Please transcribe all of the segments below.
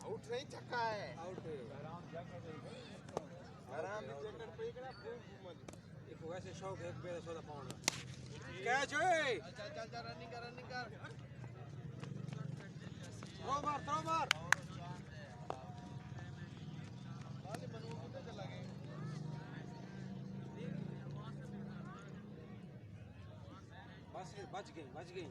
Out नहीं छक्का है आउट आराम से जैकेट पे इकड़ा घूम एक वैसे शौक है एक बेरा 16 पाउंड कैच ओए चल चल चल रनिंग कर थ्रो मार वाले मनु किधर चला गए बच गई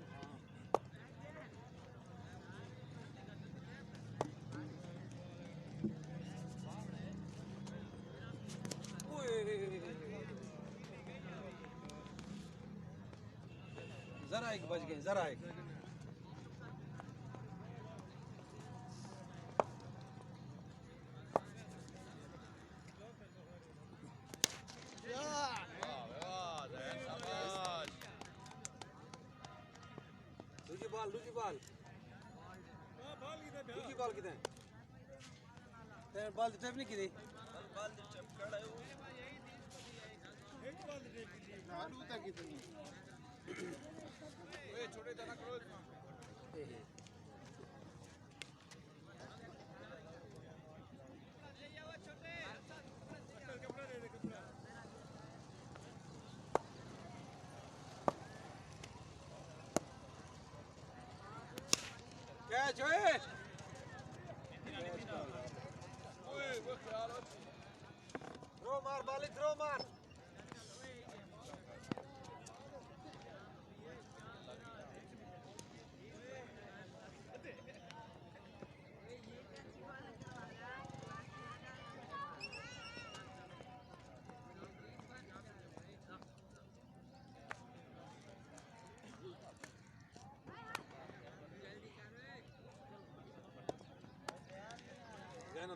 जरा एक बच गई जरा एक दूसरी बॉल किधर है तेरे बॉल तो टैप नहीं की थी बॉल तो टैप कड़ा है एक बॉल टैप की आलू तक कितनी ओए छोटे दाना करो ले जाओ छोटे कपड़ा दे दे कपड़ा कैच ओए वो ख्याल थ्रो मार बाली थ्रो मार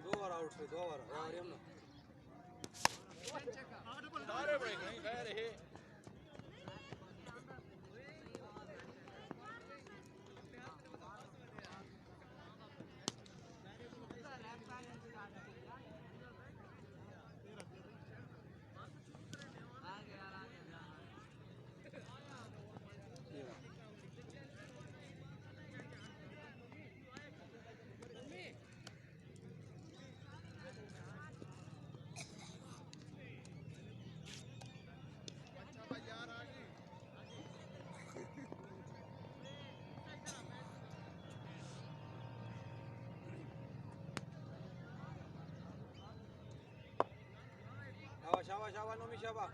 दो ओवर आउट से 2 ओवर यार हम ना सारे ब्रेक नहीं गए रहे शाबाश नोमी शाबाश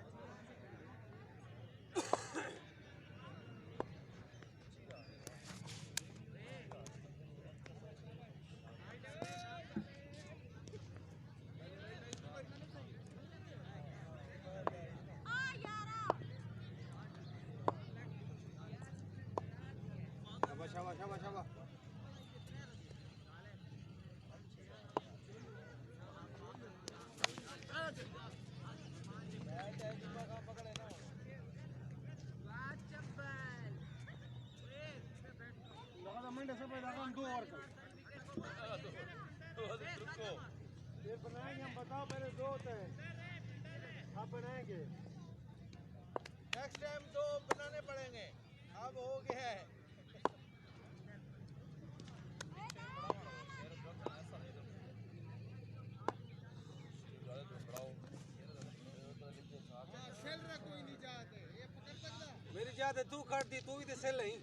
शाबाश मंडे से पहले हम 2 ओवर कर रुको ये बनाएंगे हम बताओ पहले 2 होते हैं आप बनाएंगे नेक्स्ट टाइम 2 बनाने पड़ेंगे अब हो गया है कोई नहीं जाते ये पकड़ सकता मेरी जाते तू काट दी तू ही तो सेल नहीं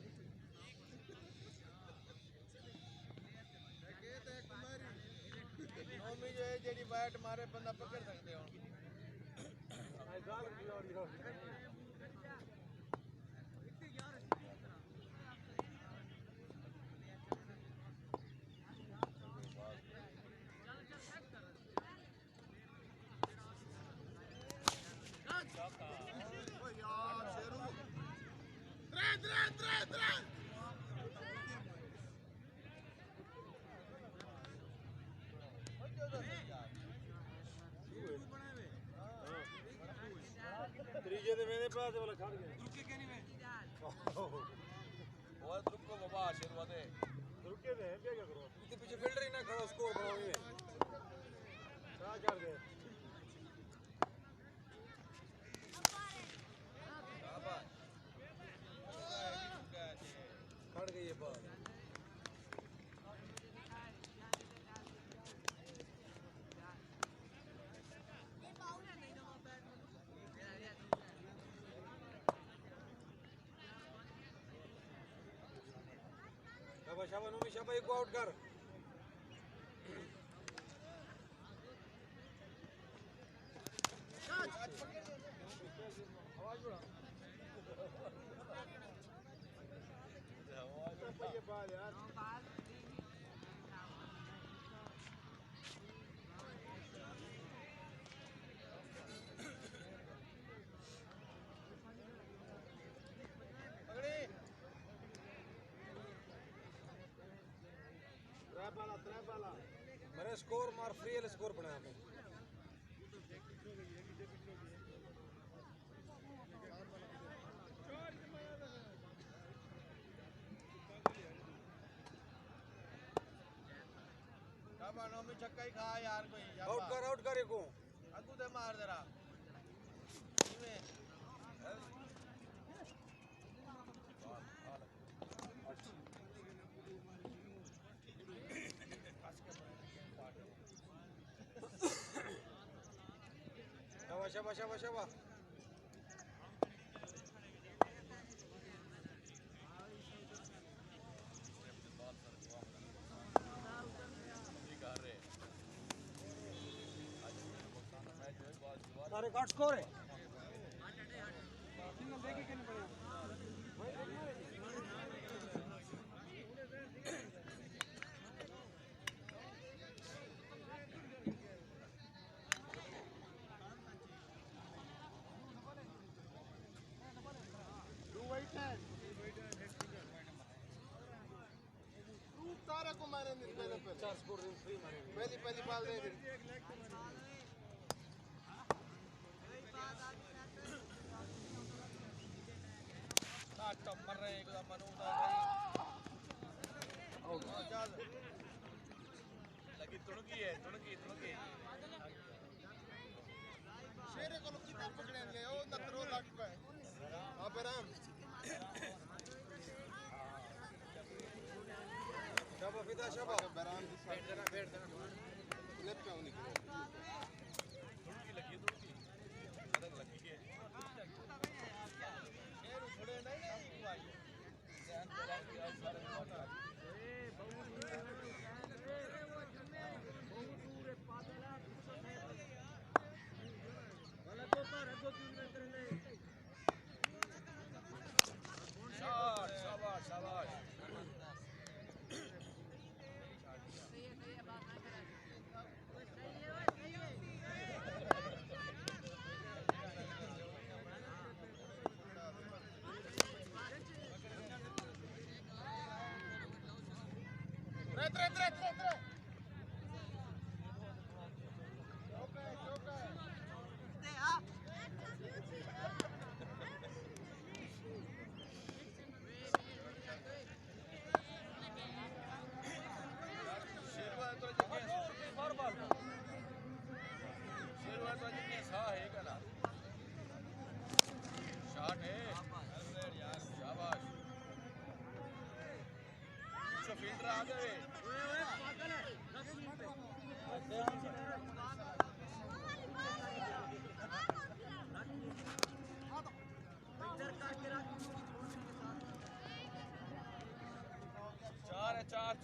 नोमी जो है जेडी बैट मारे बंदा पकड़ सकते हो त्रीजे ते मेरे पास वाला खड़ गया रुके के नहीं मैं और रुको बाबा आशीर्वाद है के दे क्या करो इसके पीछे फील्डर ही ना खड़ा स्कोर बनाओ ये क्या कर दे खड़ गई ये बॉल शाबाश नूमी शाबाश एक को आउट कर ये बाल यार मेरे स्कोर मार फ्री वाले स्कोर बनाया मैं में छक्का ही खा यार कोई आउट कर को अगू दे मार जरा शाबाश शाबाश शाबाश सारे कार्ड स्कोर है सिंगल देखे के नहीं पड़ेगा को मारे पहले चार स्कोर फ्री मारे पहली बाल दे दी मर रहे एकदम मनूदा चल लगी तुणकी शेरे को कितना पकड़ेंगे ओ नतरो लाग पे अबराम शाबा फिदा शाबा बराम बैठ देना लेफ्ट पे निकले तुणकी लगी अलग लगी है शेर थोड़े नहीं भाई ध्यान चला के आज सारे शाबाश फील्डर आ गए चार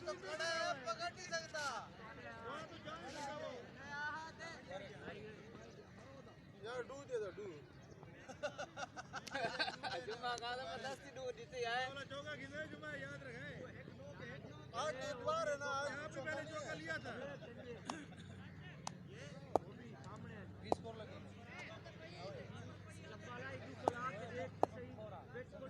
तो खड़ा है पकड़ नहीं सकता यार डू दे दो डू जुमा का तो दस्ती डू देते हैं वाला चौका गिने जुमा याद रखे आज एक बार है ना आज पे पहले चौका लिया था ये वो भी सामने 20 स्कोर लगे वाला एक दूसरा के देख सही वेट को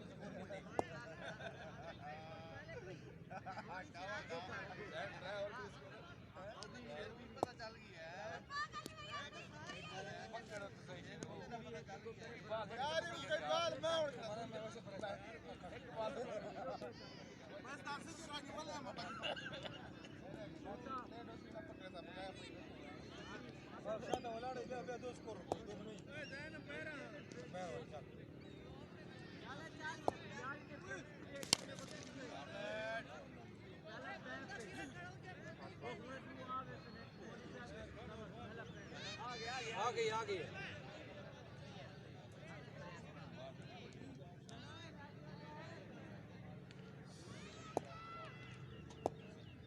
पता चल गया यार उसके बाद मैं बस ताकि जो रानी वाला है शायद वाला है अबे 2 स्कोर 2 नहीं ए जान पैरा मैं चल यार के आ गई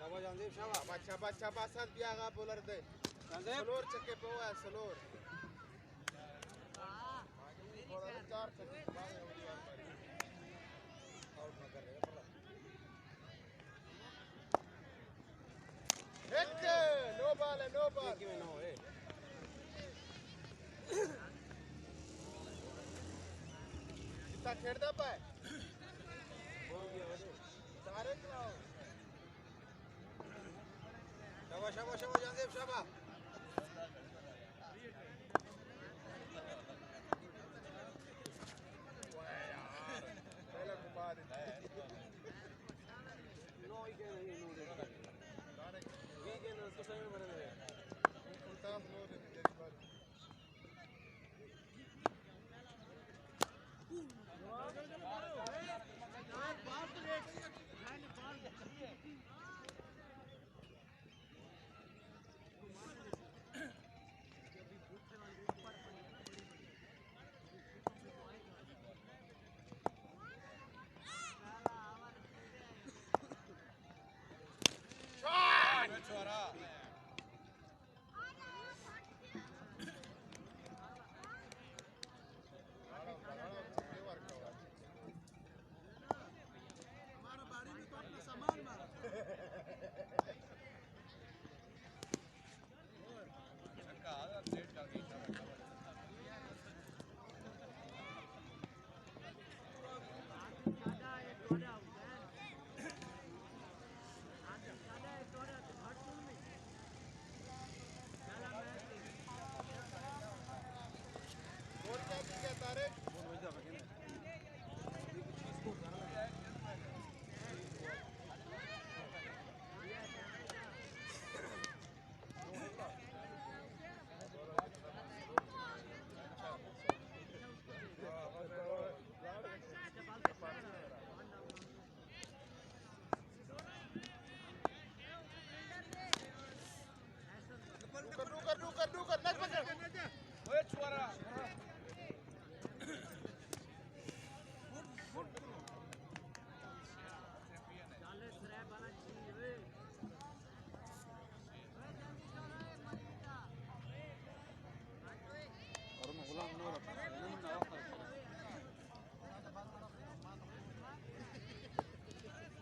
शाबाश जानदेव शाबाश शाबाश साथ बियागा बॉलर दे स्लोर चक्के पे हुआ है स्लोर बॉलर 4 चक्के बाद आउट ना कर देगा एक नो बॉल है नो बॉल कि नो है कितना खेलता पाए हो गया सारे कराओ शाबाश जानदेव शाबाश पहला घुमा देता है नो ही के नहीं नो दे वी के ना तो सही में बने रहे उल्टा नो दे दे बार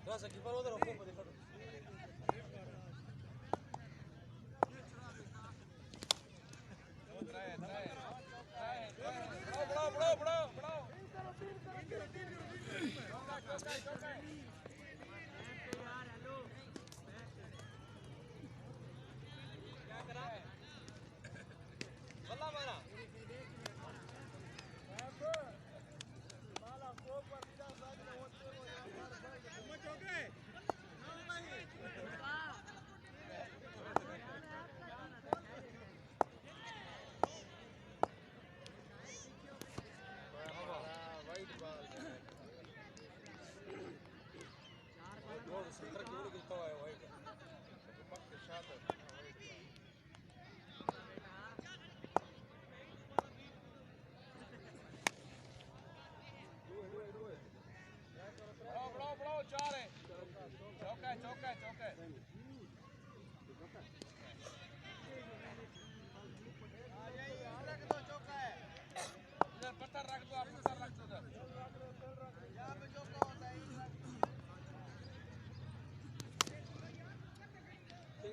Gracias, aquí para otro poco de foto.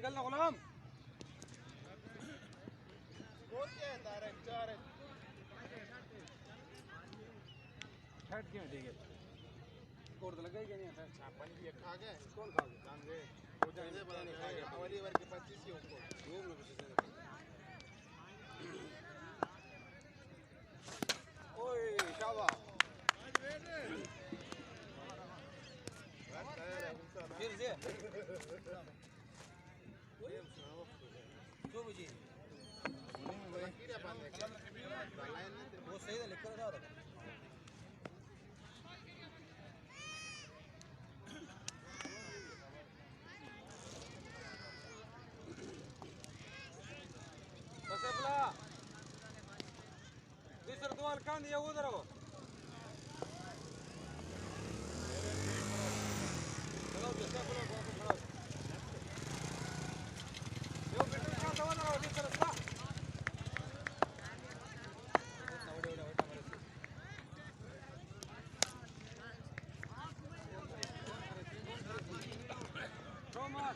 निकलना गुलाम स्कोर क्या है तारक 4 है हट क्यों ठीक है स्कोर तो लगा ही नहीं है छापन भी खा गए कौन खा गया जान गए हो जाने खा गया अवली वर्ग के 25 ही उनको वो लोग ओए शाबा फिर से जो बजे वो सही था लिख कर रहा था कसबला दूसरा दुआल कान दिया उधर हो चलो जैसा बोलो बहुत खराब यो बेटा क्या दवा ना हो दूसरा सा रोमान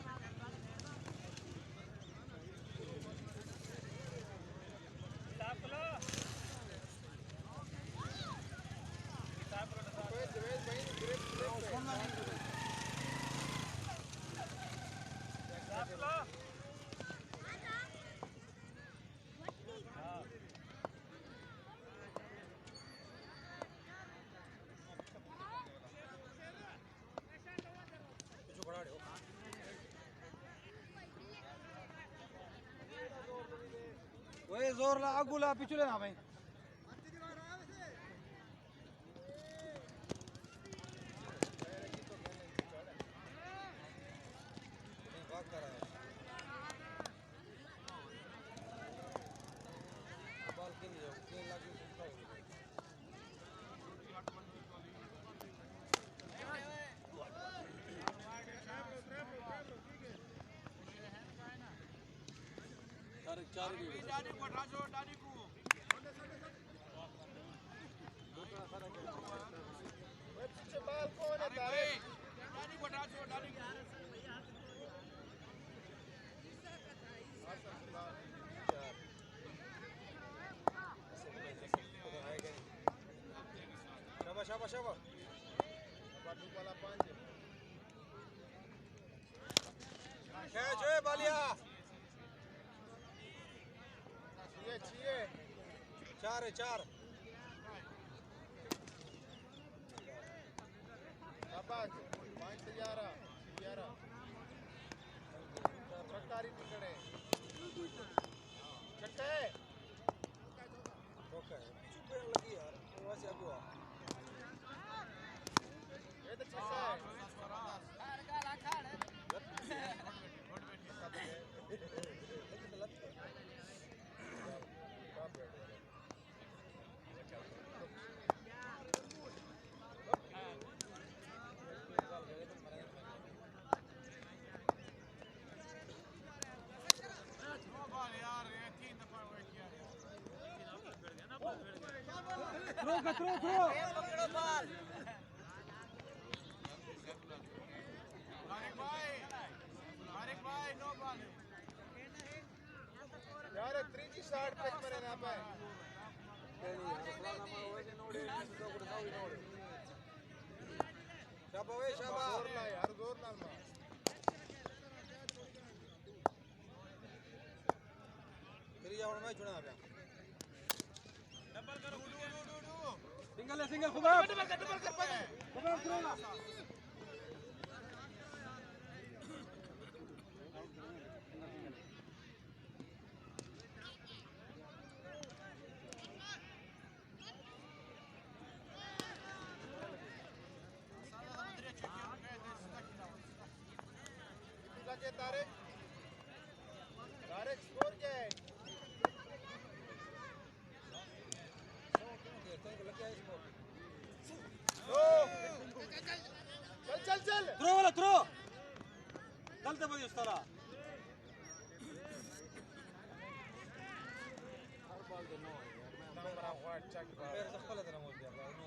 वही जोर ला अगुला पिछले ना भाई चार डानी को राजो डानी को पीछे बाल कौन है तारे डानी को राजो डानी को शाबाश शाबाश शाबाश बाटू वाला 5 कैच है बालिया छिए 4 है 4 शाबाश 5 से 11 सरकारी पकड़े चक्के रोका है चुप लगी यार वैसे अगुआ ये तो छक्का है थ्रो पकड़ो बॉल तारिक भाई नो बॉल यार 3G शॉट पे पर ना पे शाबा वे शाबा जोर ला यार जोर ना मार फिर ये मैं चुना पे डबल करो सिंगल खुबाब डबल कर खुबाब थ्रो ला तारिक स्कोर क्या है चल थ्रो वाला थ्रो चलते बड़ी उस तरह हर बॉल दे no number of what check पैर से खला देना मोल दिया नो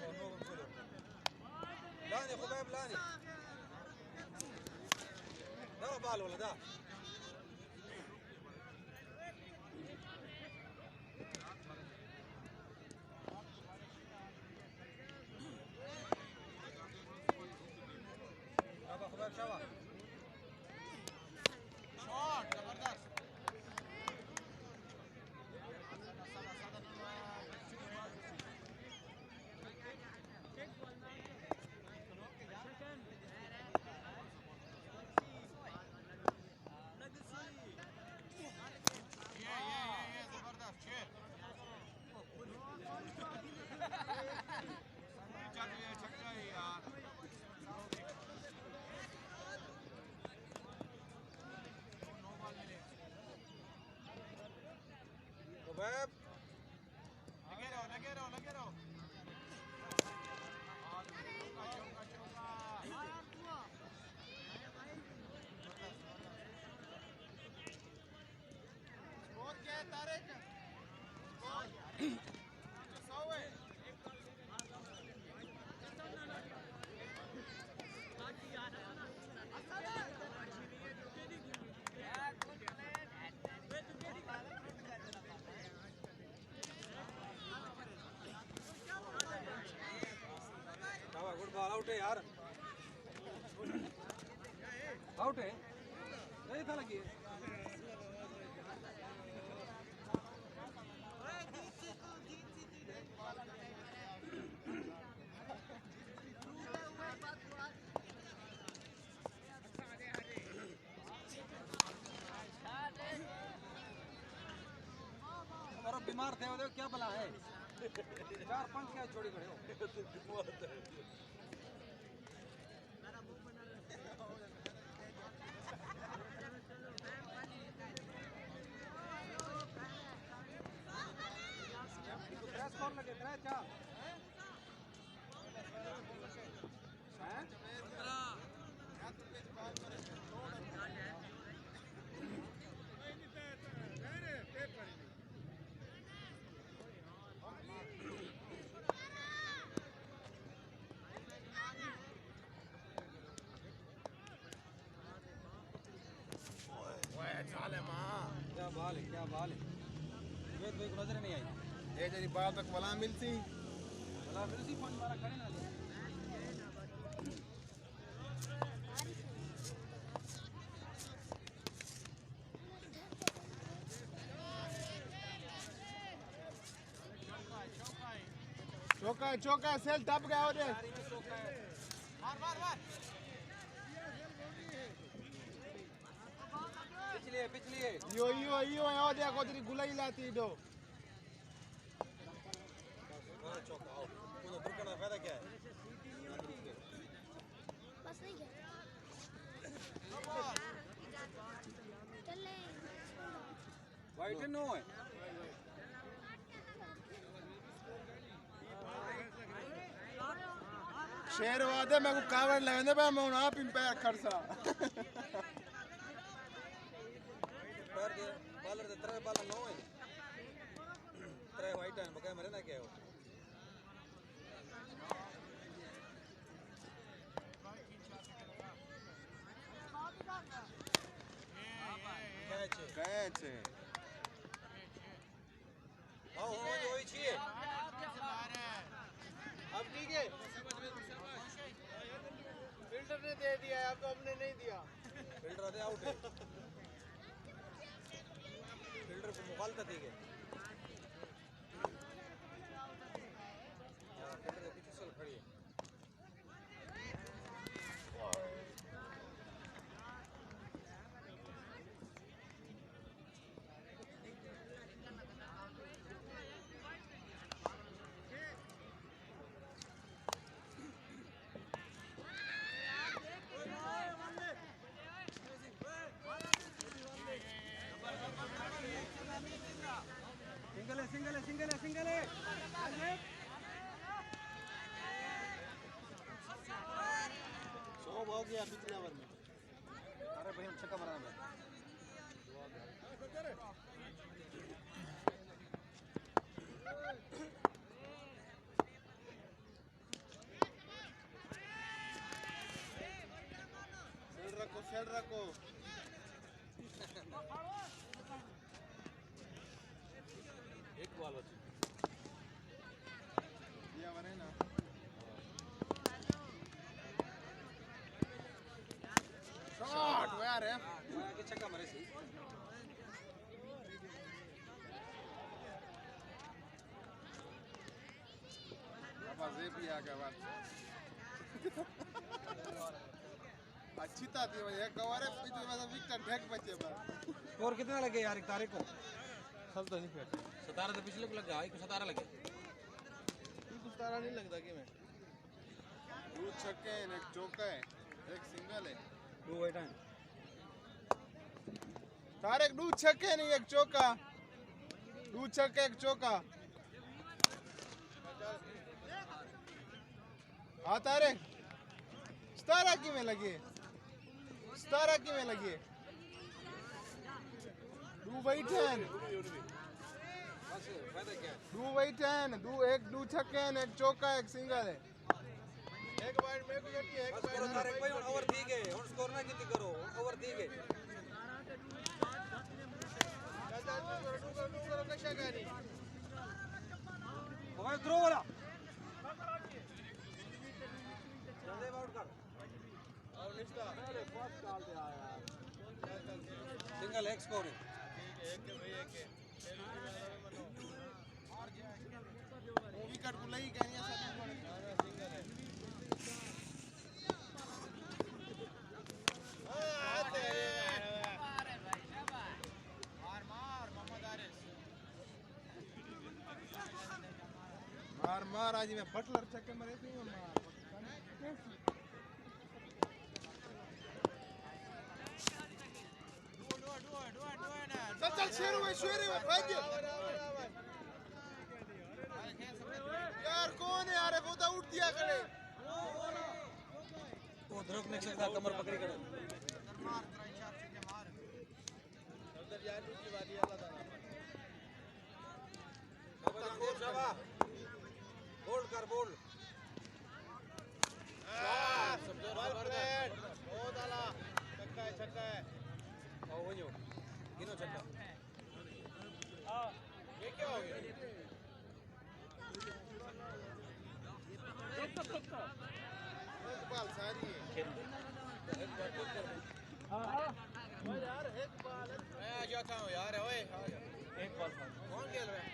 नो बोलो लानी खुबाब लानी बाल वाला था अब अखबार शावा शॉट जबरदस्त वेब लगे रहो स्कोर क्या है Tariq Shava good ball out है यार आउट है नहीं था लगी और बीमार थे वो क्या भला है 4-5 क्या छोड़ी खड़े हो स्कोर लगे 3-4 हैं क्या बाल है वेद भाई को नजर नहीं आई ये जरी बात तक वला मिलती भला फिर सी फोन मारा खड़े ना ले चौका सेल टप गया और मार पिछली यो आओ देखो तेरी गुलाई लाती दो चौका आओ उधर रुकने का फायदा क्या है बस नहीं क्या चल ले वाइट नो है शेर वादे मैं को कावड़ लेने पे मैं आप इन पे खड़सा पैर दे बॉलर दे 3 बॉल नो है 3 वाइट है बकाय मरे ना क्या हो कैच आओ वही चाहिए अब ठीक है फिल्टर ने दे दिया अब तो हमने नहीं दिया फील्डर आते आउट है फील्डर को मुखालता दी गई फील्डर के पीछे चल खड़ी है सिंगल है 100 हो गया पिछले ओवर में अरे भाई हम छक्का मारा है चल रखो सेट रखो एक बॉल बची दिया बने ना शॉट यार है आगे छक्का मारे सी अब ये भी आ गया बात अच्छी था थी भाई एक कवर है बीच में से विकेट फेंक बचे बस स्कोर कितना लगे यार एक तारीख को सब तो नहीं फेंक 17 तो पिछले को लगा एक 17 लगे कुछ तारा नहीं लगता कि मैं दो छक्के हैं एक चौका है एक सिंगल है दो वाइट हैं तारेक दो छक्के नहीं एक चौका दो छक्के एक चौका हाँ तारेक सतारा की में लगी सतारा की में लगी दो वाइट हैं बस फायदा क्या दो वाइट हैं दो एक दो छक्के हैं एक चौका एक सिंगल है एक वाइट में कोई है एक बस करो तारीख भाई ओवर दी गए और स्कोर ना कितनी करो ओवर दी गए क्या कहानी ओए थ्रो वाला जल्दी आउट कर और निस्ता अरे फर्स्ट डाल दे यार सिंगल एक स्कोर है एक भाई एक विकेट को लई कहनी है सब सिंगल है मार मार आज मैं बटलर चक्कर में रहती हूँ मार चल चल शेरू है भाग यार कौन है यार वो तो उठ दिया करे वो ध्रुव ने से कमर पकड़ी कर उधर यार दूसरी वाली अल्लाह ताला शाबा बोल्ड कर बोल्ड बहुत आला छक्का है आओ वही किनो छक्का ये क्या हो गया एक बाल सारी है हाँ यार एक बाल मैं आ जाता हूँ यार ओए एक बाल कौन खेल रहा है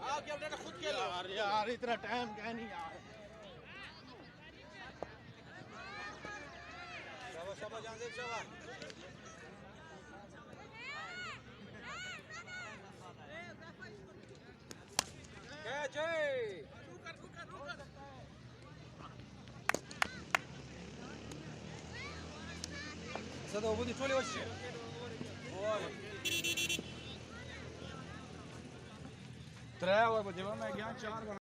आप क्या अपने खुद खेलो यार इतना टाइम क्या नहीं यार शाबा शाबा जानदेव शाबा कैच है सदा वो दी टोली वच्ची ओए 3 बजे मैं गया 4